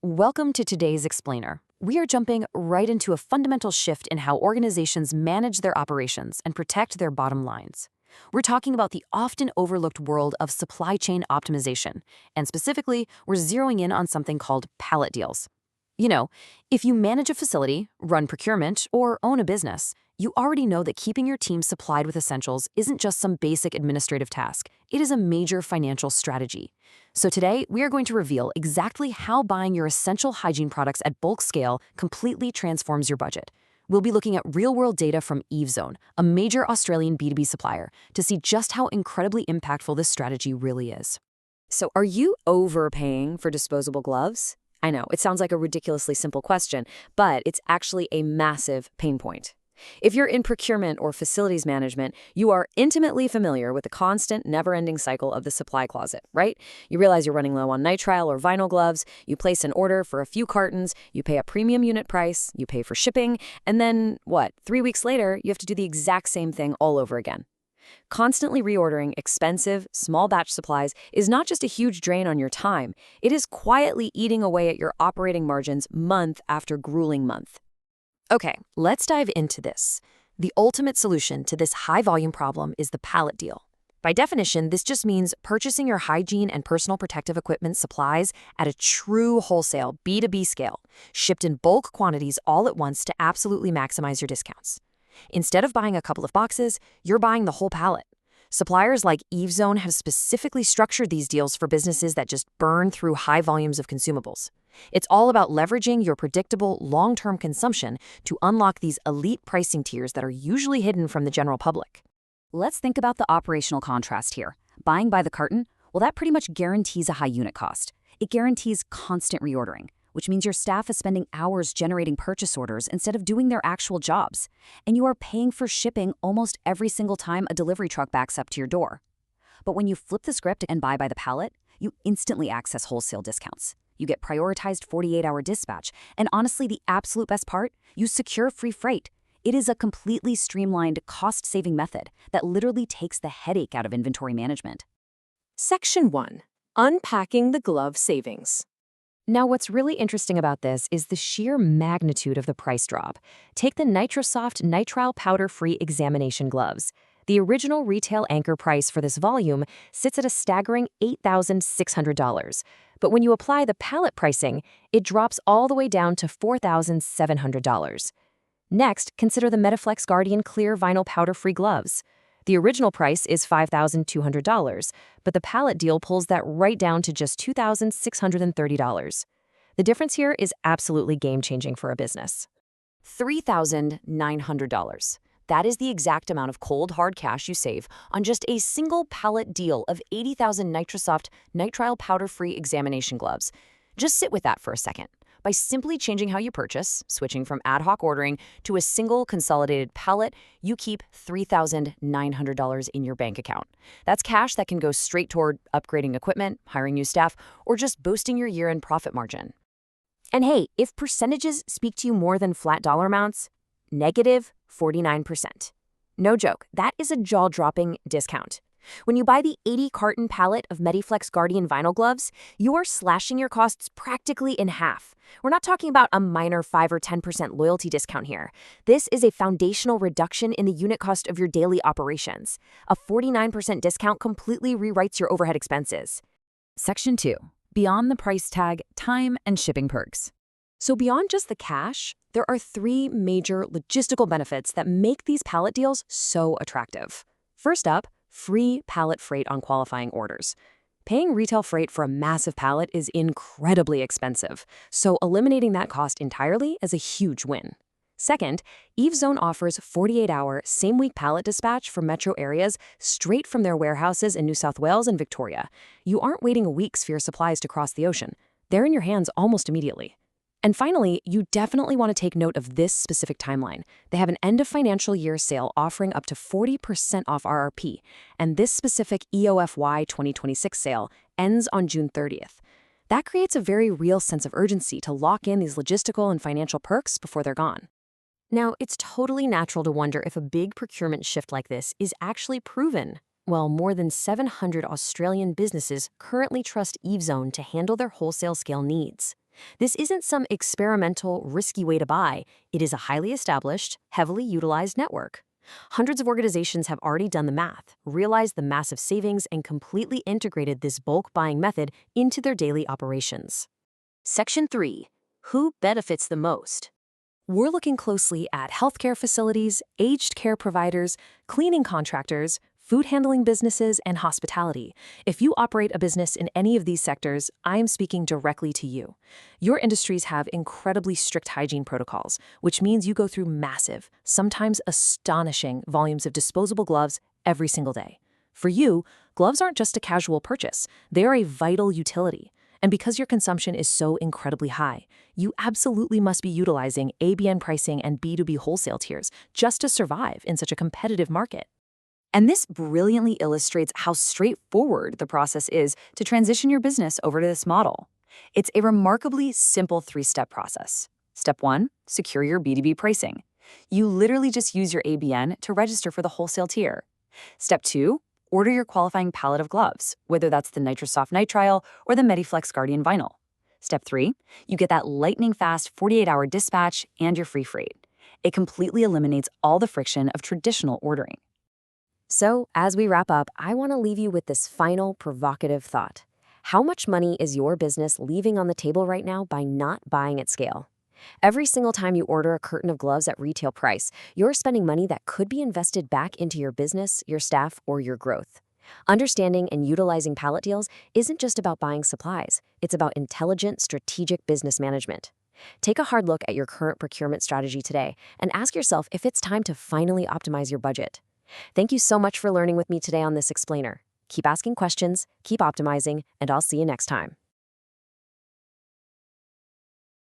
Welcome to today's Explainer. We are jumping right into a fundamental shift in how organizations manage their operations and protect their bottom lines. We're talking about the often overlooked world of supply chain optimization, and specifically, we're zeroing in on something called pallet deals. You know, if you manage a facility, run procurement, or own a business, you already know that keeping your team supplied with essentials isn't just some basic administrative task. It is a major financial strategy. So today, we are going to reveal exactly how buying your essential hygiene products at bulk scale completely transforms your budget. We'll be looking at real-world data from EveZone, a major Australian B2B supplier, to see just how incredibly impactful this strategy really is. So are you overpaying for disposable gloves? I know, it sounds like a ridiculously simple question, but it's actually a massive pain point. If you're in procurement or facilities management, you are intimately familiar with the constant, never-ending cycle of the supply closet, right? You realize you're running low on nitrile or vinyl gloves, you place an order for a few cartons, you pay a premium unit price, you pay for shipping, and then, 3 weeks later, you have to do the exact same thing all over again. Constantly reordering expensive, small batch supplies is not just a huge drain on your time, it is quietly eating away at your operating margins month after grueling month. Okay, let's dive into this. The ultimate solution to this high-volume problem is the pallet deal. By definition, this just means purchasing your hygiene and personal protective equipment supplies at a true wholesale B2B scale, shipped in bulk quantities all at once to absolutely maximize your discounts. Instead of buying a couple of boxes, you're buying the whole pallet. Suppliers like EveZone have specifically structured these deals for businesses that just burn through high volumes of consumables. It's all about leveraging your predictable, long-term consumption to unlock these elite pricing tiers that are usually hidden from the general public. Let's think about the operational contrast here. Buying by the carton, well, that pretty much guarantees a high unit cost. It guarantees constant reordering, which means your staff is spending hours generating purchase orders instead of doing their actual jobs. And you are paying for shipping almost every single time a delivery truck backs up to your door. But when you flip the script and buy by the pallet, you instantly access wholesale discounts. You get prioritized 48-hour dispatch, and honestly, the absolute best part, you secure free freight. It is a completely streamlined, cost-saving method that literally takes the headache out of inventory management. Section 1. Unpacking the glove savings. Now, what's really interesting about this is the sheer magnitude of the price drop. Take the NitroSoft nitrile powder-free examination gloves. The original retail anchor price for this volume sits at a staggering $8,600. But when you apply the pallet pricing, it drops all the way down to $4,700. Next, consider the MetaFlex Guardian Clear Vinyl Powder-Free gloves. The original price is $5,200, but the pallet deal pulls that right down to just $2,630. The difference here is absolutely game-changing for a business. $3,900. That is the exact amount of cold, hard cash you save on just a single pallet deal of 80,000 NitroSoft nitrile powder-free examination gloves. Just sit with that for a second. By simply changing how you purchase, switching from ad hoc ordering to a single consolidated pallet, you keep $3,900 in your bank account. That's cash that can go straight toward upgrading equipment, hiring new staff, or just boosting your year-end profit margin. And hey, if percentages speak to you more than flat dollar amounts, negative 49%. No joke, that is a jaw-dropping discount. When you buy the 80-carton pallet of MediFlex Guardian vinyl gloves, you are slashing your costs practically in half. We're not talking about a minor 5 or 10% loyalty discount here. This is a foundational reduction in the unit cost of your daily operations. A 49% discount completely rewrites your overhead expenses. Section 2. Beyond the price tag, time and shipping perks. So beyond just the cash, there are 3 major logistical benefits that make these pallet deals so attractive. First up, free pallet freight on qualifying orders. Paying retail freight for a massive pallet is incredibly expensive, so eliminating that cost entirely is a huge win. Second, EveZone offers 48-hour, same-week pallet dispatch for metro areas straight from their warehouses in New South Wales and Victoria. You aren't waiting weeks for your supplies to cross the ocean. They're in your hands almost immediately. And finally, you definitely want to take note of this specific timeline. They have an end-of-financial-year sale offering up to 40% off RRP, and this specific EOFY 2026 sale ends on June 30th. That creates a very real sense of urgency to lock in these logistical and financial perks before they're gone. Now, it's totally natural to wonder if a big procurement shift like this is actually proven. Well, more than 700 Australian businesses currently trust EveZone to handle their wholesale scale needs. This isn't some experimental, risky way to buy. It is a highly established, heavily utilized network. Hundreds of organizations have already done the math, realized the massive savings, and completely integrated this bulk buying method into their daily operations. Section 3. Who benefits the most? We're looking closely at healthcare facilities, aged care providers, cleaning contractors, food handling businesses, and hospitality. If you operate a business in any of these sectors, I am speaking directly to you. Your industries have incredibly strict hygiene protocols, which means you go through massive, sometimes astonishing volumes of disposable gloves every single day. For you, gloves aren't just a casual purchase, they are a vital utility. And because your consumption is so incredibly high, you absolutely must be utilizing ABN pricing and B2B wholesale tiers just to survive in such a competitive market. And this brilliantly illustrates how straightforward the process is to transition your business over to this model. It's a remarkably simple 3-step process. Step 1, secure your B2B pricing. You literally just use your ABN to register for the wholesale tier. Step 2, order your qualifying pallet of gloves, whether that's the NitroSoft Nitrile or the Mediflex Guardian Vinyl. Step 3, you get that lightning-fast 48-hour dispatch and your free freight. It completely eliminates all the friction of traditional ordering. So, as we wrap up, I want to leave you with this final provocative thought. How much money is your business leaving on the table right now by not buying at scale? Every single time you order a curtain of gloves at retail price, you're spending money that could be invested back into your business, your staff, or your growth. Understanding and utilizing pallet deals isn't just about buying supplies. It's about intelligent, strategic business management. Take a hard look at your current procurement strategy today and ask yourself if it's time to finally optimize your budget. Thank you so much for learning with me today on this explainer. Keep asking questions, keep optimizing, and I'll see you next time.